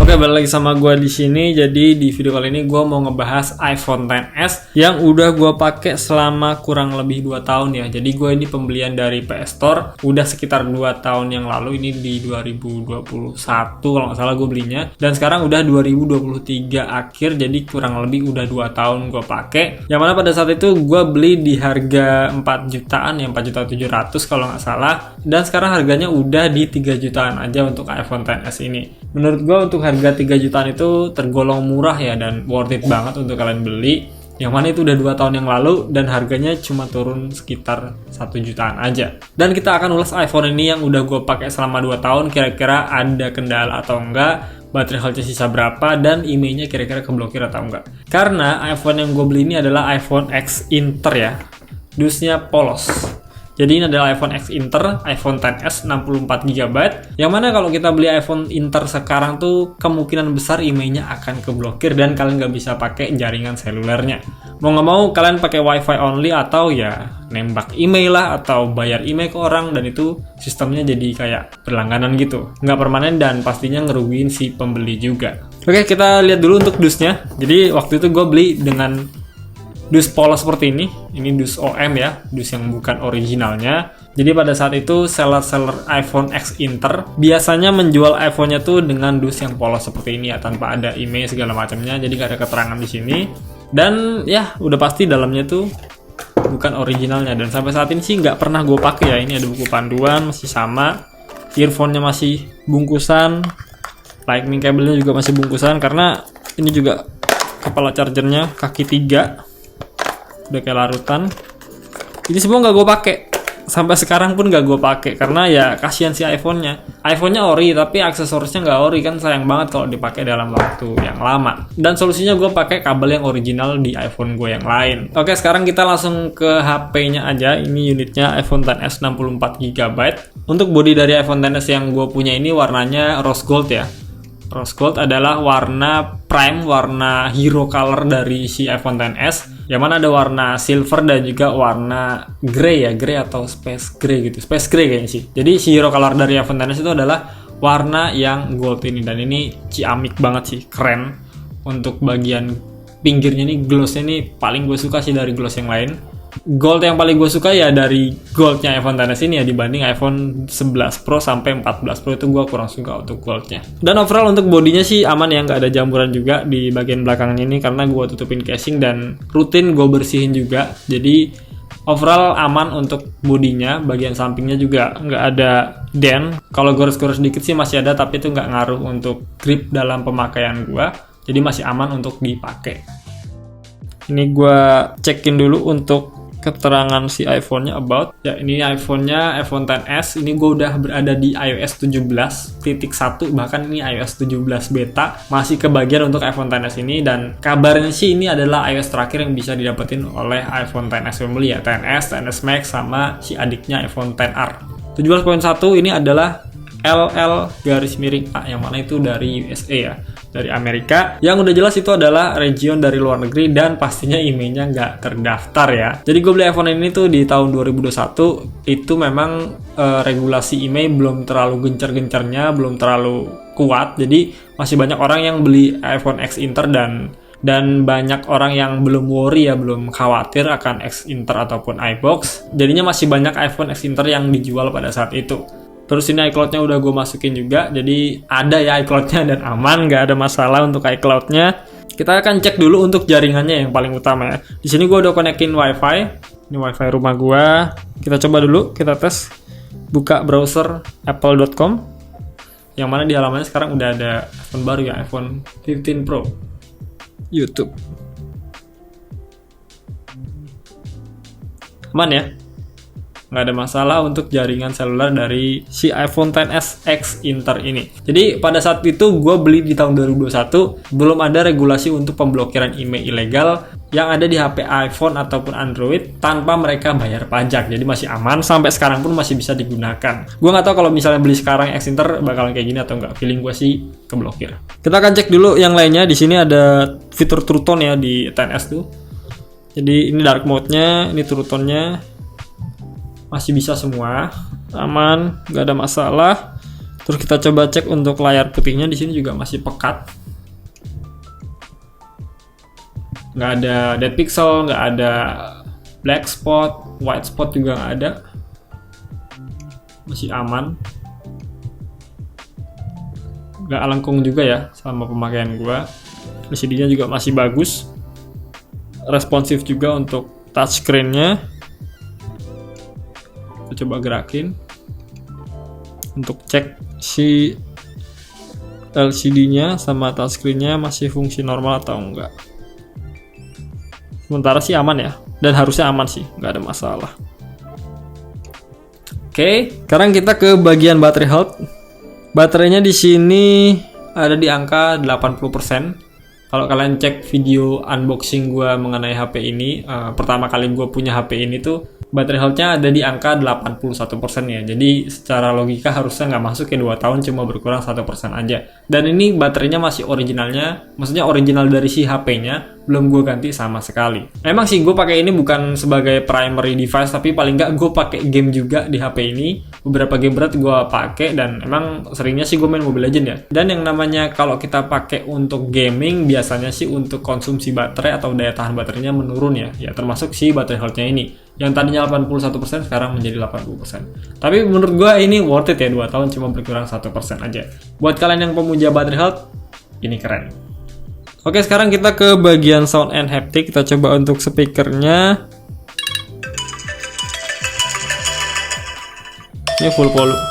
Oke, balik lagi sama gue di sini. Jadi di video kali ini gue mau ngebahas iPhone XS yang udah gue pakai selama kurang lebih 2 tahun ya. Jadi gue ini pembelian dari PS Store udah sekitar 2 tahun yang lalu. Ini di 2021 kalau nggak salah gue belinya. Dan sekarang udah 2023 akhir. Jadi kurang lebih udah 2 tahun gue pakai. Yang mana pada saat itu gue beli di harga 4 jutaan ya, 4.700.000 kalau nggak salah. Dan sekarang harganya udah di 3 jutaan aja untuk iPhone XS ini. Menurut gue untuk harga 3 jutaan itu tergolong murah ya, dan worth it banget untuk kalian beli. Yang mana itu udah 2 tahun yang lalu dan harganya cuma turun sekitar 1 jutaan aja. Dan kita akan ulas iPhone ini yang udah gue pakai selama 2 tahun, kira-kira ada kendala atau enggak, baterai health-nya sisa berapa, dan emailnya kira-kira keblokir atau enggak. Karena iPhone yang gue beli ini adalah iPhone X Inter ya, dusnya polos. Jadi ini adalah iPhone X Inter, iPhone XS 64GB. Yang mana kalau kita beli iPhone Inter sekarang tuh kemungkinan besar emailnya akan keblokir dan kalian nggak bisa pakai jaringan selulernya. Mau nggak mau kalian pakai WiFi only atau ya nembak email lah atau bayar email ke orang, dan itu sistemnya jadi kayak berlangganan gitu. Nggak permanen dan pastinya ngerugiin si pembeli juga. Oke, kita lihat dulu untuk dusnya. Jadi waktu itu gue beli dengan dus polos seperti ini dus OM ya, dus yang bukan originalnya. Jadi pada saat itu seller-seller iPhone X Inter biasanya menjual iPhone-nya tuh dengan dus yang polos seperti ini ya, tanpa ada email segala macamnya, jadi gak ada keterangan di sini. Dan ya udah pasti dalamnya tuh bukan originalnya, dan sampai saat ini sih nggak pernah gue pakai ya. Ini ada buku panduan masih sama, earphone-nya masih bungkusan, lightning cable-nya juga masih bungkusan, karena ini juga kepala chargernya kaki 3 udah kayak larutan. Ini semua nggak gue pakai, sampai sekarang pun nggak gue pakai karena ya kasihan si iPhone-nya ori tapi aksesorisnya nggak ori, kan sayang banget kalau dipakai dalam waktu yang lama. Dan solusinya gue pakai kabel yang original di iPhone gue yang lain. Oke, sekarang kita langsung ke HP-nya aja. Ini unitnya iPhone XS 64GB. Untuk body dari iPhone XS yang gue punya ini warnanya rose gold ya. Rose gold adalah warna prime, warna hero color dari si iPhone XS. Yang mana ada warna silver dan juga warna grey ya, grey atau space grey gitu. Space grey kayaknya sih. Jadi si hero color dari iPhone XS itu adalah warna yang gold ini, dan ini ciamik banget sih, keren. Untuk bagian pinggirnya nih, glossnya nih paling gue suka sih dari gloss yang lain. Gold yang paling gue suka ya dari goldnya iPhone XS ini ya, dibanding iPhone 11 Pro sampai 14 Pro itu gue kurang suka untuk goldnya. Dan overall untuk bodinya sih aman ya, nggak ada jamburan juga di bagian belakangnya ini karena gue tutupin casing dan rutin gue bersihin juga. Jadi overall aman untuk bodinya. Bagian sampingnya juga nggak ada dent. Kalau gores-gores sedikit sih masih ada, tapi itu nggak ngaruh untuk grip dalam pemakaian gue. Jadi masih aman untuk dipakai. Ini gue cekin dulu untuk keterangan si iPhone-nya about. Ya, ini iPhone-nya iPhone XS. Ini gue udah berada di iOS 17.1, bahkan ini iOS 17 beta. Masih kebagian untuk iPhone XS ini, dan kabarnya sih ini adalah iOS terakhir yang bisa didapetin oleh iPhone XS family ya. XS, XS Max, sama si adiknya iPhone XR. 17.1 ini adalah LL_A, yang mana itu dari USA ya, dari Amerika. Yang udah jelas itu adalah region dari luar negeri, dan pastinya emailnya nggak terdaftar ya. Jadi gue beli iPhone ini tuh di tahun 2021. Itu memang regulasi email belum terlalu gencar-gencarnya, belum terlalu kuat. Jadi masih banyak orang yang beli iPhone X Inter, dan banyak orang yang belum worry ya, belum khawatir akan X Inter ataupun iBox. Jadinya masih banyak iPhone X Inter yang dijual pada saat itu. Terus ini iCloud-nya udah gue masukin juga, jadi ada ya iCloud-nya dan aman, nggak ada masalah untuk iCloud-nya. Kita akan cek dulu untuk jaringannya yang paling utama ya. Di sini gue udah konekin WiFi. Ini WiFi rumah gue. Kita coba dulu, kita tes. Buka browser apple.com. Yang mana di halamannya sekarang udah ada iPhone baru ya, iPhone 15 Pro. YouTube. Aman ya? Nggak ada masalah untuk jaringan seluler dari si iPhone XS X Inter ini. Jadi pada saat itu gue beli di tahun 2021, belum ada regulasi untuk pemblokiran email ilegal yang ada di HP iPhone ataupun Android tanpa mereka bayar pajak. Jadi masih aman, sampai sekarang pun masih bisa digunakan. Gue nggak tahu kalau misalnya beli sekarang X Inter bakalan kayak gini atau nggak. Feeling gue sih keblokir. Kita akan cek dulu yang lainnya. Di sini ada fitur True Tone ya di XS tuh. Jadi ini dark mode-nya, ini True Tone-nya. Masih bisa semua, aman, nggak ada masalah. Terus kita coba cek untuk layar putihnya, di sini juga masih pekat. Nggak ada dead pixel, nggak ada black spot, white spot juga nggak ada. Masih aman. Nggak alengkung juga ya selama pemakaian gua. LCD-nya juga masih bagus. Responsif juga untuk touchscreen-nya. Kita coba gerakin untuk cek si LCD-nya sama touchscreen-nya masih fungsi normal atau enggak. Sementara sih aman ya, dan harusnya aman sih, nggak ada masalah. Oke, sekarang kita ke bagian baterai health. Baterainya di sini ada di angka 80%. Kalau kalian cek video unboxing gue mengenai HP ini, pertama kali gue punya HP ini tuh baterai health-nya ada di angka 81% ya. Jadi secara logika harusnya nggak masuk ya 2 tahun, cuma berkurang 1% aja. Dan ini baterainya masih originalnya, maksudnya original dari si HP-nya, belum gue ganti sama sekali. Emang sih gue pakai ini bukan sebagai primary device, tapi paling nggak gue pakai game juga di HP ini. Beberapa game berat gue pakai, dan emang seringnya sih gue main Mobile Legends ya. Dan yang namanya kalau kita pakai untuk gaming, biasanya sih untuk konsumsi baterai atau daya tahan baterainya menurun ya. Ya termasuk si baterai health-nya ini. Yang tadinya 81% sekarang menjadi 80%. Tapi menurut gue ini worth it ya, 2 tahun cuma berkurang 1% aja. Buat kalian yang pemuja baterai health, ini keren. Oke, sekarang kita ke bagian sound and haptic. Kita coba untuk speakernya. Ini full volume.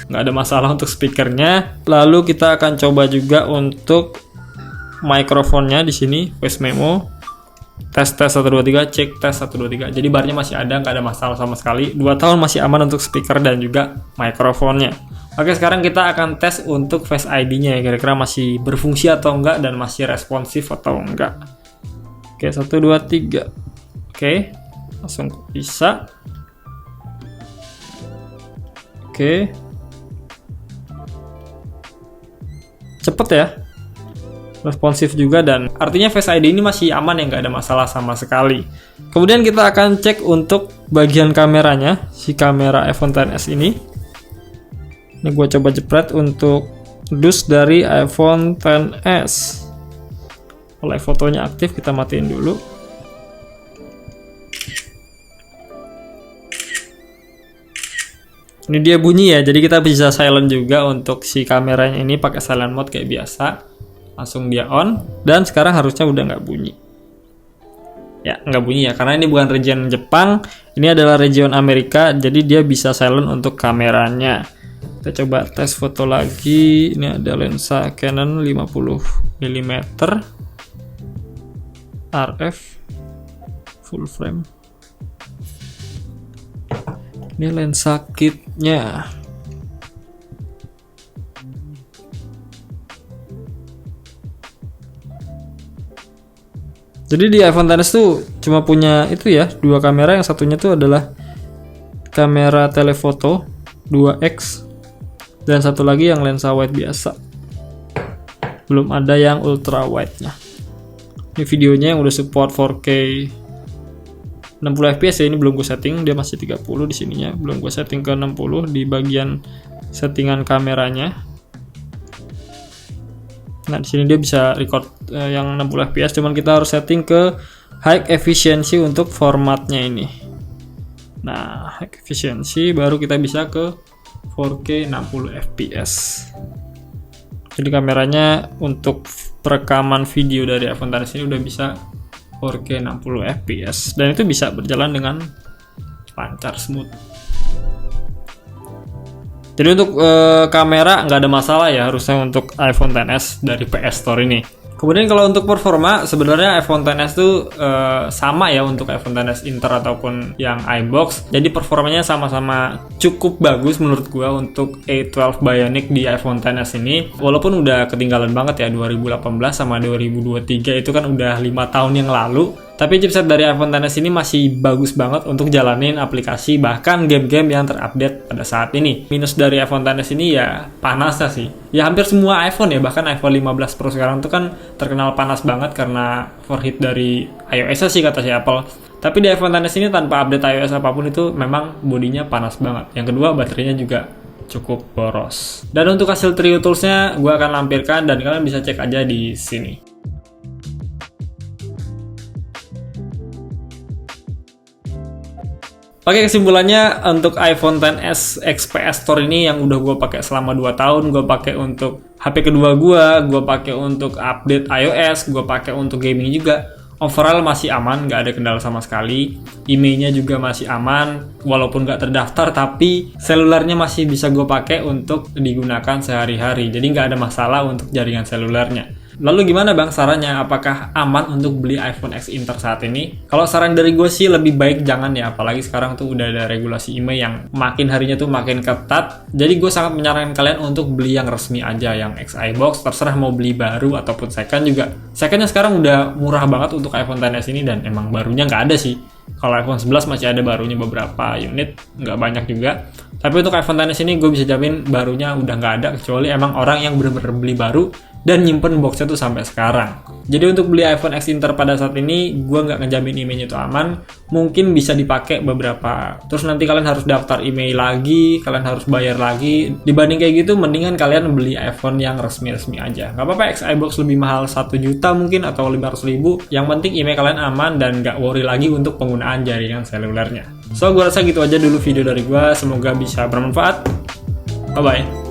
Nggak ada masalah untuk speakernya. Lalu kita akan coba juga untuk mikrofonnya di sini, voice memo. Tes 1 2 3, cek tes 1 2 3. Jadi barnya masih ada, nggak ada masalah sama sekali. 2 tahun masih aman untuk speaker dan juga mikrofonnya. Oke, sekarang kita akan tes untuk Face ID-nya ya, kira-kira masih berfungsi atau enggak dan masih responsif atau enggak. Oke, 1 2 3. Oke, langsung bisa. Oke. Cepet ya, responsif juga, dan artinya Face ID ini masih aman ya, nggak ada masalah sama sekali. Kemudian kita akan cek untuk bagian kameranya, si kamera iPhone XS ini. Ini gue coba jepret untuk dus dari iPhone XS. Kalau fotonya aktif, kita matiin dulu. Ini dia bunyi ya, jadi kita bisa silent juga untuk si kameranya ini pakai silent mode kayak biasa. Langsung dia on, dan sekarang harusnya udah nggak bunyi. Ya, nggak bunyi ya, karena ini bukan region Jepang, ini adalah region Amerika, jadi dia bisa silent untuk kameranya. Kita coba tes foto lagi. Ini ada lensa Canon 50 mm RF full frame. Ini lensa kitnya. Jadi di iPhone XS tuh cuma punya itu ya, 2 kamera. Yang satunya tuh adalah kamera telefoto 2x, dan satu lagi yang lensa wide biasa. Belum ada yang ultra wide-nya. Ini videonya yang udah support 4K 60 fps ya, ini belum gue setting, dia masih 30 di sininya, belum gue setting ke 60 di bagian settingan kameranya. Nah, di sini dia bisa record yang 60 fps, cuman kita harus setting ke high efficiency untuk formatnya ini. Nah, high efficiency baru kita bisa ke 4K 60 fps. Jadi kameranya untuk perekaman video dari iPhone XS ini udah bisa 4K 60 fps, dan itu bisa berjalan dengan lancar, smooth. Jadi untuk kamera nggak ada masalah ya, harusnya untuk iPhone XS dari PS Store ini. Kemudian kalau untuk performa, sebenarnya iPhone XS itu sama ya untuk iPhone XS Inter ataupun yang iBox. Jadi performanya sama-sama cukup bagus menurut gua untuk A12 Bionic di iPhone XS ini. Walaupun udah ketinggalan banget ya, 2018 sama 2023 itu kan udah 5 tahun yang lalu. Tapi chipset dari iPhone XS ini masih bagus banget untuk jalanin aplikasi bahkan game-game yang terupdate pada saat ini. Minus dari iPhone XS ini ya panasnya sih. Ya hampir semua iPhone ya, bahkan iPhone 15 Pro sekarang tuh kan terkenal panas banget karena overheat dari iOS sih kata si Apple. Tapi di iPhone XS ini tanpa update iOS apapun itu memang bodinya panas banget. Yang kedua baterainya juga cukup boros. Dan untuk hasil trio toolsnya gue akan lampirkan dan kalian bisa cek aja di sini. Oke, kesimpulannya untuk iPhone XS XPS Store ini yang udah gue pakai selama 2 tahun, gue pakai untuk HP kedua gue pakai untuk update iOS, gue pakai untuk gaming juga. Overall masih aman, nggak ada kendala sama sekali. IMEI-nya juga masih aman, walaupun nggak terdaftar, tapi selulernya masih bisa gue pakai untuk digunakan sehari-hari. Jadi nggak ada masalah untuk jaringan selulernya. Lalu gimana bang sarannya? Apakah aman untuk beli iPhone X Inter saat ini? Kalau saran dari gue sih lebih baik jangan ya, apalagi sekarang tuh udah ada regulasi IMEI yang makin harinya tuh makin ketat. Jadi gue sangat menyarankan kalian untuk beli yang resmi aja, yang XI box, terserah mau beli baru ataupun second juga. Secondnya sekarang udah murah banget untuk iPhone XS ini dan emang barunya nggak ada sih. Kalau iPhone 11 masih ada barunya beberapa unit, nggak banyak juga. Tapi untuk iPhone XS ini gue bisa jamin barunya udah nggak ada, kecuali emang orang yang bener-bener beli baru dan nyimpen boxnya tuh sampai sekarang. Jadi untuk beli iPhone X Inter pada saat ini, gue nggak ngejamin IMEI-nya itu aman. Mungkin bisa dipakai beberapa. Terus nanti kalian harus daftar IMEI lagi, kalian harus bayar lagi. Dibanding kayak gitu, mendingan kalian beli iPhone yang resmi-resmi aja. Nggak apa-apa XI box lebih mahal 1 juta mungkin atau 500.000. Yang penting IMEI kalian aman dan nggak worry lagi untuk penggunaan jaringan selulernya. So, gue rasa gitu aja dulu video dari gue. Semoga bisa bermanfaat. Bye-bye.